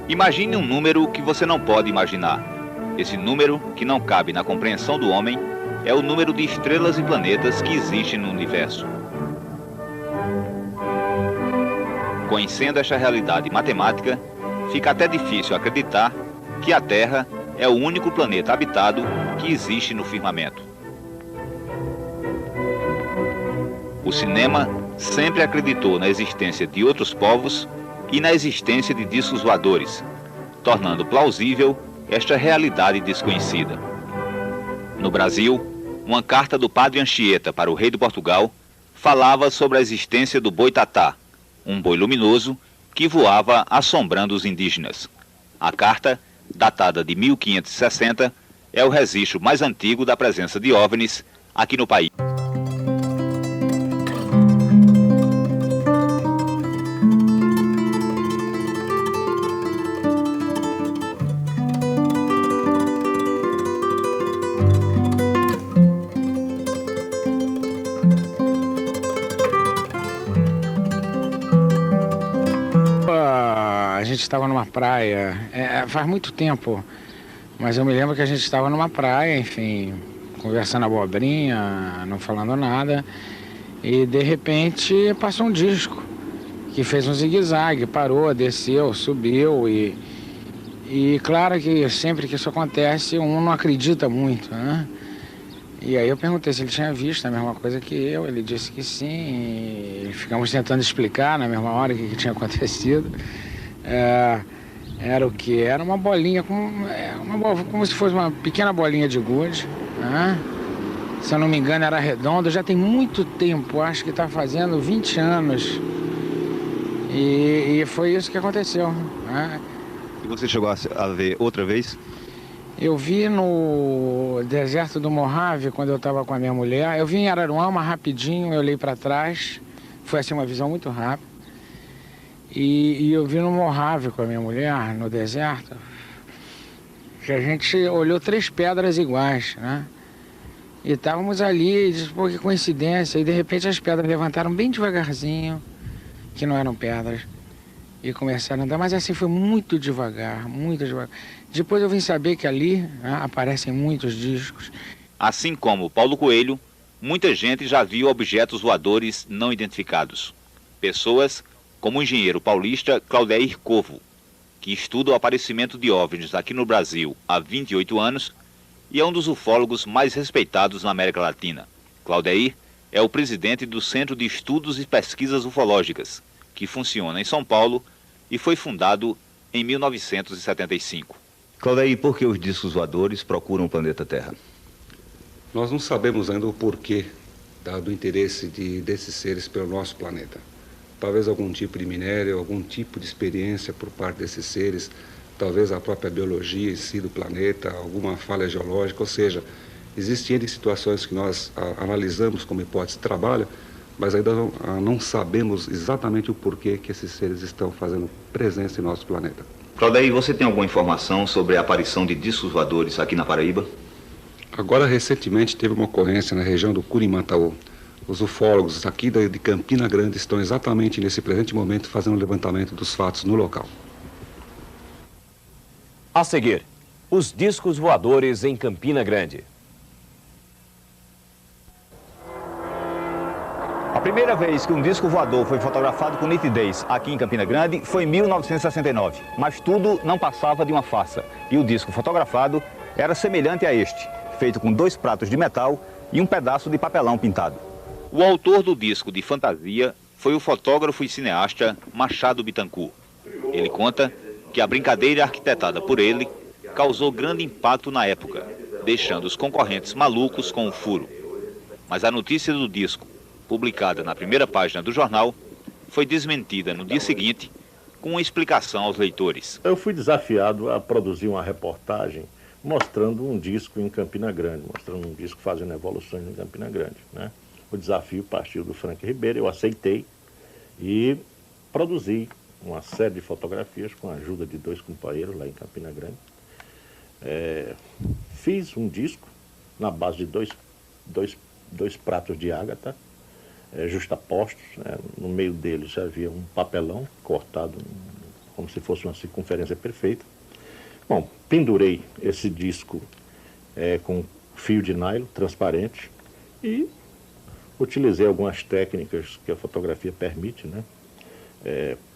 Imagine um número que você não pode imaginar. Esse número, que não cabe na compreensão do homem, é o número de estrelas e planetas que existem no universo. Conhecendo esta realidade matemática, fica até difícil acreditar que a Terra é o único planeta habitado que existe no firmamento. O cinema sempre acreditou na existência de outros povos e na existência de discos voadores, tornando plausível esta realidade desconhecida. No Brasil, uma carta do padre Anchieta para o rei de Portugal falava sobre a existência do boitatá, um boi luminoso que voava assombrando os indígenas. A carta, datada de 1560, é o registro mais antigo da presença de OVNIs aqui no país. A gente estava numa praia, faz muito tempo, mas eu me lembro que a gente estava numa praia, enfim, conversando abobrinha, não falando nada, e de repente passou um disco que fez um zigue-zague, parou, desceu, subiu, e claro que sempre que isso acontece, um não acredita muito, né? E aí eu perguntei se ele tinha visto a mesma coisa que eu, ele disse que sim, e ficamos tentando explicar na mesma hora o que tinha acontecido. Era o que? Era uma bolinha, como se fosse uma pequena bolinha de gude, né? Se eu não me engano era redondo, já tem muito tempo, acho que está fazendo 20 anos. E foi isso que aconteceu, né? E você chegou a ver outra vez? Eu vi no deserto do Mojave, quando eu estava com a minha mulher. Eu vi em Araruama rapidinho, eu olhei para trás. Foi assim uma visão muito rápida. E eu vi no Mojave com a minha mulher, no deserto, que a gente olhou 3 pedras iguais, né? E estávamos ali, e disse, pô, que coincidência. E de repente as pedras levantaram bem devagarzinho, que não eram pedras, e começaram a andar. Mas assim foi muito devagar, muito devagar. Depois eu vim saber que ali, né, aparecem muitos discos. Assim como Paulo Coelho, muita gente já viu objetos voadores não identificados. Pessoas como o engenheiro paulista Claudeir Covo, que estuda o aparecimento de OVNIs aqui no Brasil há 28 anos e é um dos ufólogos mais respeitados na América Latina. Claudeir é o presidente do Centro de Estudos e Pesquisas Ufológicas, que funciona em São Paulo e foi fundado em 1975. Claudeir, por que os discos voadores procuram o planeta Terra? Nós não sabemos ainda o porquê do interesse desses seres pelo nosso planeta. Talvez algum tipo de minério, algum tipo de experiência por parte desses seres, talvez a própria biologia em si do planeta, alguma falha geológica, ou seja, existem N situações que nós analisamos como hipótese de trabalho, mas ainda não sabemos exatamente o porquê que esses seres estão fazendo presença em nosso planeta. Claudeir, você tem alguma informação sobre a aparição de discos voadores aqui na Paraíba? Agora, recentemente, teve uma ocorrência na região do Curimataú. Os ufólogos aqui de Campina Grande estão exatamente nesse presente momento fazendo o levantamento dos fatos no local. A seguir, os discos voadores em Campina Grande. A primeira vez que um disco voador foi fotografado com nitidez aqui em Campina Grande foi em 1969, mas tudo não passava de uma farsa. E o disco fotografado era semelhante a este, feito com 2 pratos de metal e um pedaço de papelão pintado. O autor do disco de fantasia foi o fotógrafo e cineasta Machado Bittencourt. Ele conta que a brincadeira arquitetada por ele causou grande impacto na época, deixando os concorrentes malucos com o furo. Mas a notícia do disco, publicada na primeira página do jornal, foi desmentida no dia seguinte com uma explicação aos leitores. Eu fui desafiado a produzir uma reportagem mostrando um disco em Campina Grande, mostrando um disco fazendo evoluções em Campina Grande, né? O desafio partiu do Frank Ribeiro, eu aceitei e produzi uma série de fotografias com a ajuda de 2 companheiros lá em Campina Grande. Fiz um disco na base de dois pratos de ágata, justapostos, né? No meio deles havia um papelão cortado como se fosse uma circunferência perfeita. Bom, pendurei esse disco com fio de nylon transparente e utilizei algumas técnicas que a fotografia permite, né?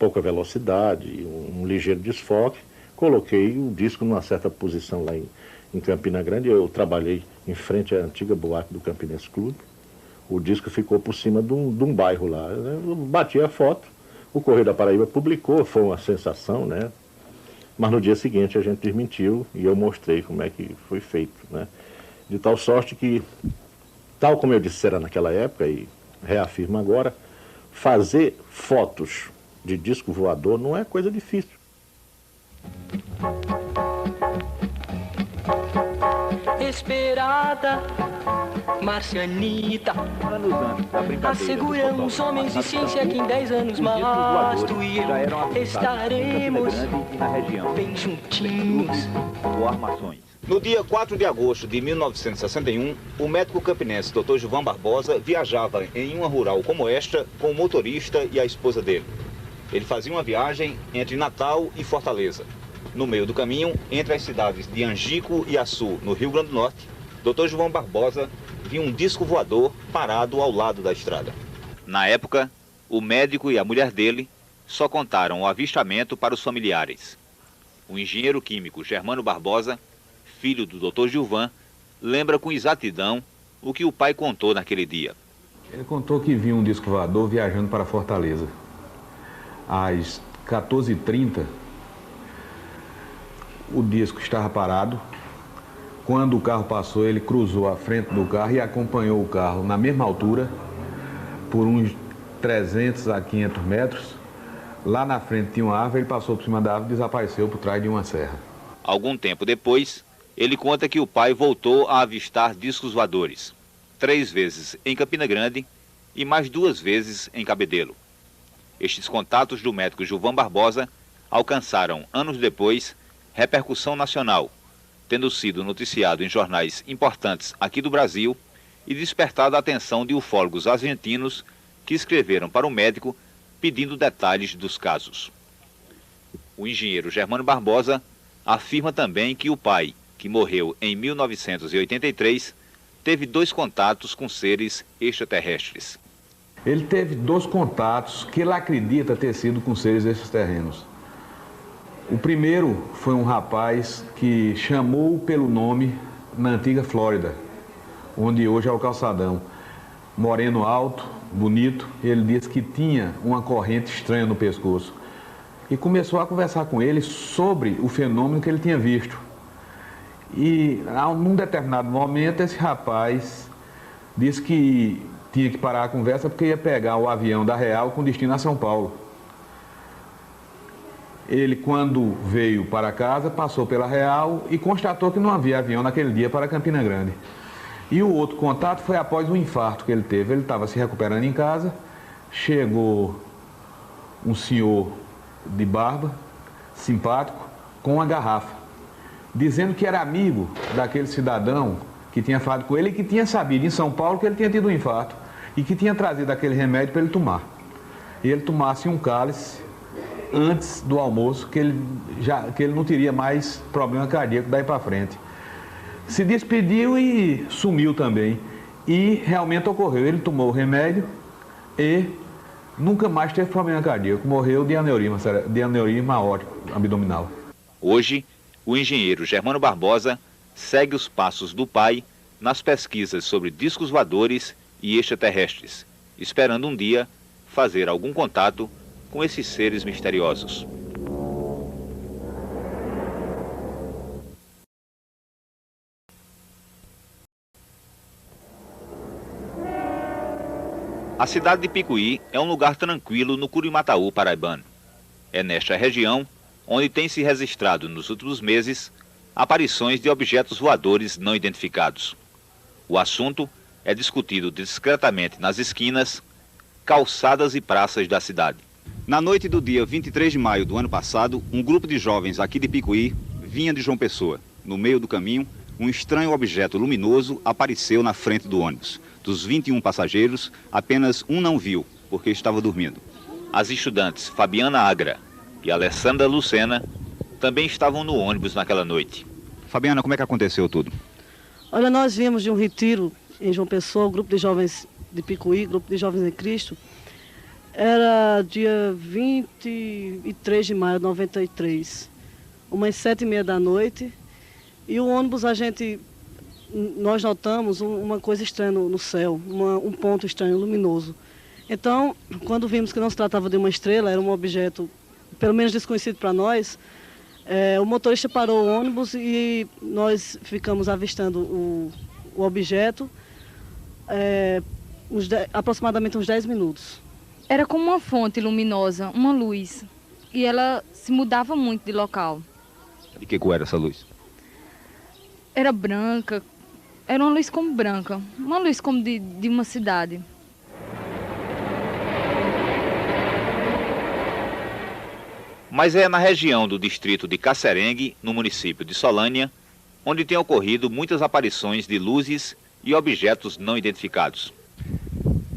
Pouca velocidade, um ligeiro desfoque. Coloquei o disco numa certa posição lá em Campina Grande. Eu trabalhei em frente à antiga boate do Campinense Clube. O disco ficou por cima de um bairro lá. Eu bati a foto, o Correio da Paraíba publicou, foi uma sensação, né? Mas no dia seguinte a gente desmentiu e eu mostrei como é que foi feito, né? De tal sorte que, tal como eu dissera naquela época e reafirmo agora, fazer fotos de disco voador não é coisa difícil. Esperada, marcianita, Anos antes da brincadeira assegura do os homens de fotógrafo ciência que em 10 anos os discos mais voadores tu e já eram eu avistados estaremos em Campina Grande e na região, bem juntinhos. ou armações. No dia 4 de agosto de 1961, o médico campinense Dr. Gilvan Barbosa viajava em uma rural como esta com o motorista e a esposa dele. Ele fazia uma viagem entre Natal e Fortaleza. No meio do caminho, entre as cidades de Angico e Açu, no Rio Grande do Norte, Dr. Gilvan Barbosa viu um disco voador parado ao lado da estrada. Na época, o médico e a mulher dele só contaram o avistamento para os familiares. O engenheiro químico Germano Barbosa, filho do Dr. Gilvan, lembra com exatidão o que o pai contou naquele dia. Ele contou que viu um disco voador viajando para Fortaleza. Às 14h30, o disco estava parado. Quando o carro passou, ele cruzou a frente do carro e acompanhou o carro na mesma altura, por uns 300 a 500 metros. Lá na frente tinha uma árvore, ele passou por cima da árvore e desapareceu por trás de uma serra. Algum tempo depois, ele conta que o pai voltou a avistar discos voadores, 3 vezes em Campina Grande e mais 2 vezes em Cabedelo. Estes contatos do médico Gilvan Barbosa alcançaram, anos depois, repercussão nacional, tendo sido noticiado em jornais importantes aqui do Brasil e despertado a atenção de ufólogos argentinos que escreveram para o médico pedindo detalhes dos casos. O engenheiro Germano Barbosa afirma também que o pai, que morreu em 1983, teve 2 contatos com seres extraterrestres. Ele teve 2 contatos que ele acredita ter sido com seres extraterrenos. O primeiro foi um rapaz que chamou pelo nome na antiga Flórida, onde hoje é o Calçadão. Moreno alto, bonito, ele disse que tinha uma corrente estranha no pescoço. E começou a conversar com ele sobre o fenômeno que ele tinha visto. E, num determinado momento, esse rapaz disse que tinha que parar a conversa porque ia pegar o avião da Real com destino a São Paulo. Ele, quando veio para casa, passou pela Real e constatou que não havia avião naquele dia para Campina Grande. E o outro contato foi após um infarto que ele teve. Ele estava se recuperando em casa, chegou um senhor de barba, simpático, com uma garrafa, dizendo que era amigo daquele cidadão que tinha falado com ele e que tinha sabido em São Paulo que ele tinha tido um infarto e que tinha trazido aquele remédio para ele tomar. E ele tomasse um cálice antes do almoço, que ele não teria mais problema cardíaco daí para frente. Se despediu e sumiu também. E realmente ocorreu, ele tomou o remédio e nunca mais teve problema cardíaco, morreu de aneurisma aórtico abdominal. Hoje, o engenheiro Germano Barbosa segue os passos do pai nas pesquisas sobre discos voadores e extraterrestres, esperando um dia fazer algum contato com esses seres misteriosos. A cidade de Picuí é um lugar tranquilo no Curimataú paraibano. É nesta região onde tem se registrado nos últimos meses aparições de objetos voadores não identificados. O assunto é discutido discretamente nas esquinas, calçadas e praças da cidade. Na noite do dia 23 de maio do ano passado, um grupo de jovens aqui de Picuí vinha de João Pessoa. No meio do caminho, um estranho objeto luminoso apareceu na frente do ônibus. Dos 21 passageiros, apenas um não viu, porque estava dormindo. As estudantes Fabiana Agra e Alessandra Lucena também estavam no ônibus naquela noite. Fabiana, como é que aconteceu tudo? Olha, nós viemos de um retiro em João Pessoa, grupo de jovens de Picuí, grupo de jovens em Cristo. Era dia 23 de maio de 93, umas 7h30 da noite. E o ônibus, nós notamos uma coisa estranha no céu, um ponto estranho, luminoso. Então, quando vimos que não se tratava de uma estrela, era um objeto, pelo menos desconhecido para nós, o motorista parou o ônibus e nós ficamos avistando o objeto aproximadamente uns 10 minutos. Era como uma fonte luminosa, uma luz. E ela se mudava muito de local. De que cor era essa luz? Era branca, era uma luz como branca, uma luz como de uma cidade. Mas é na região do distrito de Casserengue, no município de Solânia, onde tem ocorrido muitas aparições de luzes e objetos não identificados.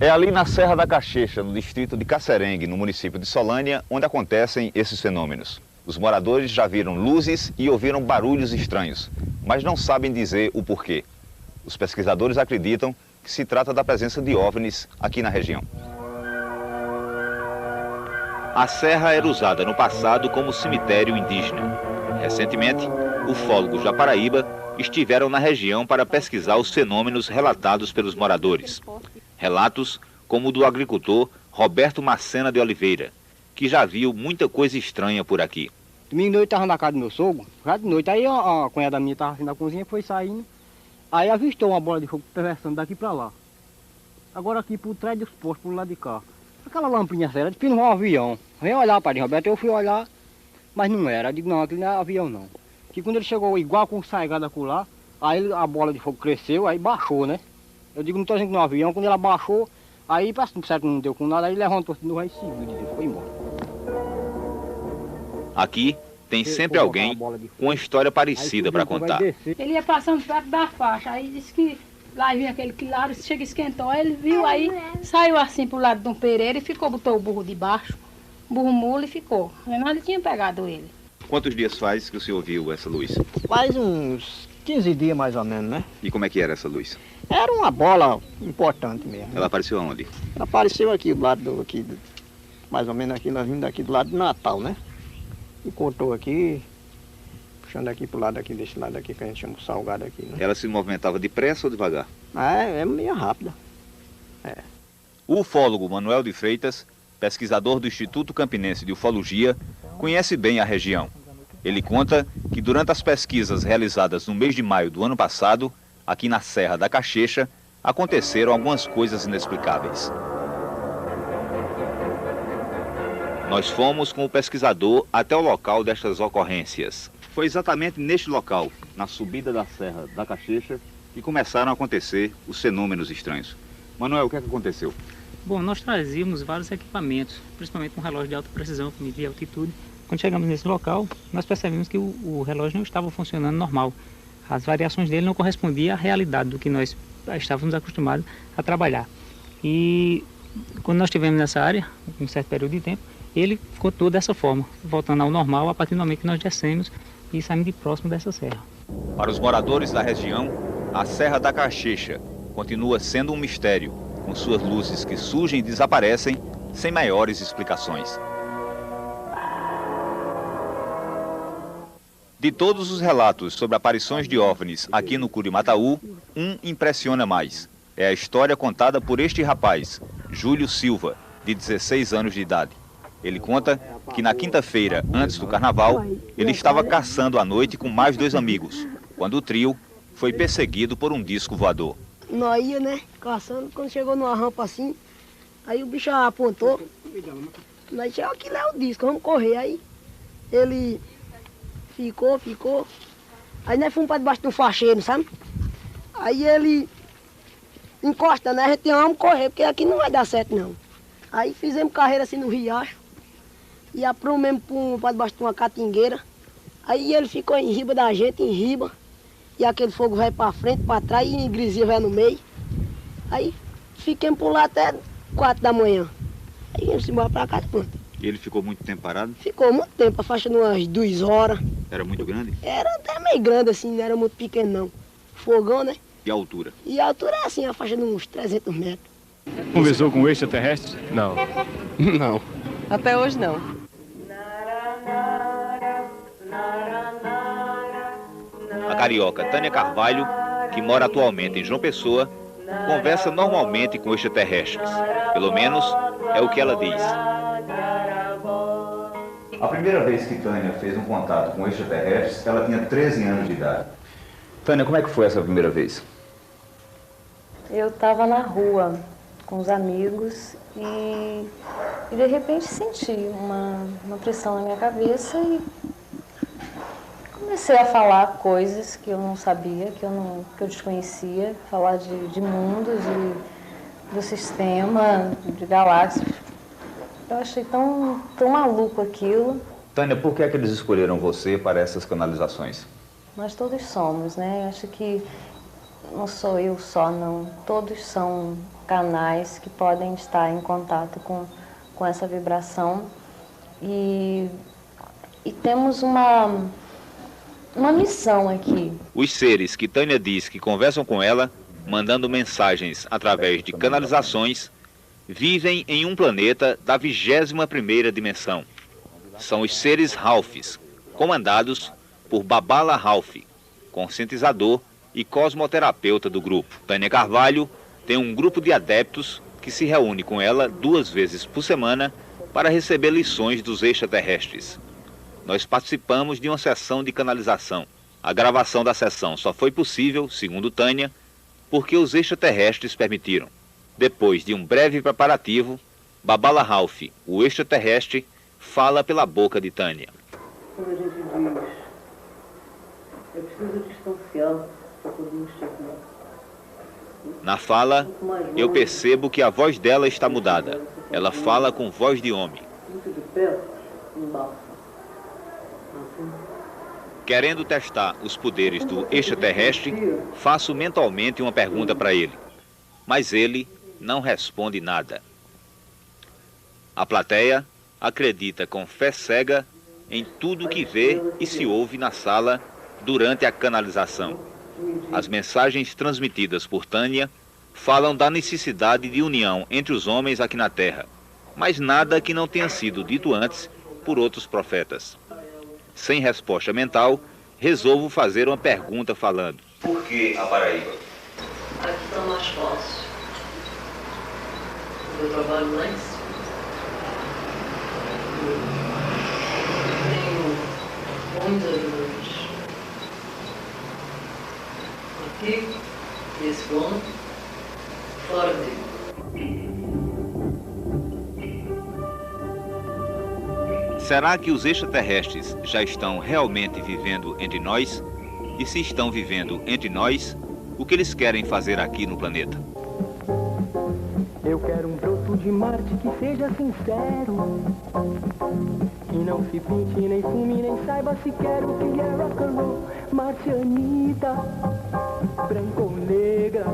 É ali na Serra da Caxeixa, no distrito de Casserengue, no município de Solânia, onde acontecem esses fenômenos. Os moradores já viram luzes e ouviram barulhos estranhos, mas não sabem dizer o porquê. Os pesquisadores acreditam que se trata da presença de OVNIs aqui na região. A serra era usada no passado como cemitério indígena. Recentemente, ufólogos da Paraíba estiveram na região para pesquisar os fenômenos relatados pelos moradores. Relatos como o do agricultor Roberto Macena de Oliveira, que já viu muita coisa estranha por aqui. Domingo de noite estava na casa do meu sogro, já de noite, aí a cunhada minha estava assim na cozinha, foi saindo, aí avistou uma bola de fogo atravessando daqui para lá. Agora aqui por trás dos postos, por lado de cá. Aquela lampinha séria, de um avião. Vem olhar, padre Roberto, eu fui olhar, mas não era. Eu digo, não, aquilo não é avião não. Que quando ele chegou igual com o saigado acolá, aí a bola de fogo cresceu, aí baixou, né? Eu digo, não estou dizendo que não é um avião, quando ela baixou, aí parece que não deu com nada, aí levantou no raio seguido e foi embora. Aqui tem sempre alguém com uma história parecida para contar. Ele ia passando perto da faixa, aí disse que lá vinha aquele claro, chega esquentou, ele viu, aí saiu assim pro lado de um Pereira e botou o burro de baixo, burro mula e ficou. Senão ele tinha pegado ele. Quantos dias faz que o senhor viu essa luz? Faz uns 15 dias mais ou menos, né? E como é que era essa luz? Era uma bola importante mesmo. Ela apareceu onde? Ela apareceu aqui do lado mais ou menos aqui, nós vimos daqui do lado do Natal, né? E cortou aqui, puxando aqui pro lado aqui, desse lado aqui que a gente chama de salgado aqui, né? Ela se movimentava depressa ou devagar? É meio rápida. O ufólogo Manuel de Freitas, pesquisador do Instituto Campinense de Ufologia, conhece bem a região. Ele conta que durante as pesquisas realizadas no mês de maio do ano passado, aqui na Serra da Caxeixa, aconteceram algumas coisas inexplicáveis. Nós fomos com o pesquisador até o local destas ocorrências. Foi exatamente neste local, na subida da Serra da Caxeixa, que começaram a acontecer os fenômenos estranhos. Manuel, o que é que aconteceu? Bom, nós trazíamos vários equipamentos, principalmente um relógio de alta precisão que media altitude. Quando chegamos nesse local, nós percebemos que o relógio não estava funcionando normal. As variações dele não correspondiam à realidade do que nós estávamos acostumados a trabalhar. E quando nós estivemos nessa área, um certo período de tempo, ele ficou todo dessa forma, voltando ao normal a partir do momento que nós descemos e saímos de próximo dessa serra. Para os moradores da região, a Serra da Caxeixa continua sendo um mistério, com suas luzes que surgem e desaparecem sem maiores explicações. De todos os relatos sobre aparições de OVNIs aqui no Curimataú, um impressiona mais. É a história contada por este rapaz, Júlio Silva, de 16 anos de idade. Ele conta que na quinta-feira, antes do carnaval, ele estava caçando à noite com mais 2 amigos, quando o trio foi perseguido por um disco voador. Nós ia, né, caçando, quando chegou numa rampa assim, aí o bicho apontou, nós disse, aquilo é o disco, vamos correr. Aí ele ficou, aí nós fomos para debaixo do facheiro, sabe? Aí ele encosta, né, a gente vamos correr, porque aqui não vai dar certo não. Aí fizemos carreira assim no riacho, e aprumemos para debaixo de uma catingueira, aí ele ficou em riba da gente, em riba, e aquele fogo vai para frente, para trás, e grisinha vai no meio. Aí fiquemos por lá até 4 da manhã. Aí viemos embora para cá, pronto. E ele ficou muito tempo parado? Ficou muito tempo, a faixa de umas 2 horas. Era muito grande? Era até meio grande assim, não era muito pequeno não. Fogão, né? E a altura? E a altura é assim, a faixa de uns 300 metros. Conversou com extraterrestres? Não. Não. Até hoje não. A carioca Tânia Carvalho, que mora atualmente em João Pessoa, conversa normalmente com extraterrestres. Pelo menos é o que ela diz. A primeira vez que Tânia fez um contato com extraterrestres, ela tinha 13 anos de idade. Tânia, como é que foi essa primeira vez? Eu estava na rua com os amigos e de repente senti uma pressão na minha cabeça e comecei a falar coisas que eu não sabia, que eu desconhecia, falar de mundos, do sistema, de galáxias. Eu achei tão maluco aquilo. Tânia, por que é que eles escolheram você para essas canalizações? Nós todos somos, né? Eu acho que não sou eu só, não. Todos são canais que podem estar em contato com essa vibração. E temos uma missão aqui. Os seres que Tânia diz que conversam com ela, mandando mensagens através de canalizações, vivem em um planeta da 21ª dimensão. São os seres Ralphs, comandados por Babala Ralph, conscientizador e cosmoterapeuta do grupo. Tânia Carvalho tem um grupo de adeptos que se reúne com ela 2 vezes por semana para receber lições dos extraterrestres. Nós participamos de uma sessão de canalização. A gravação da sessão só foi possível, segundo Tânia, porque os extraterrestres permitiram. Depois de um breve preparativo, Babala Ralph, o extraterrestre, fala pela boca de Tânia. Quando a gente diz, é preciso distanciar para podermos chegar. Na fala, eu percebo que a voz dela está mudada. Ela fala com voz de homem. Muito de perto, embaixo. Querendo testar os poderes do extraterrestre, faço mentalmente uma pergunta para ele. Mas ele não responde nada. A plateia acredita com fé cega em tudo que vê e se ouve na sala durante a canalização. As mensagens transmitidas por Tânia falam da necessidade de união entre os homens aqui na Terra, mas nada que não tenha sido dito antes por outros profetas. Sem resposta mental, resolvo fazer uma pergunta falando. Por que a Paraíba? Aqui está mais fácil. Eu trabalho lá em cima. Tenho muitas luzes. Aqui, nesse ponto, fora dele. Será que os extraterrestres já estão realmente vivendo entre nós? E se estão vivendo entre nós, o que eles querem fazer aqui no planeta? Eu quero um broto de Marte que seja sincero, que não se pinte, nem fume, nem saiba se quero o que é rock and roll. Marcianita, branca ou negra,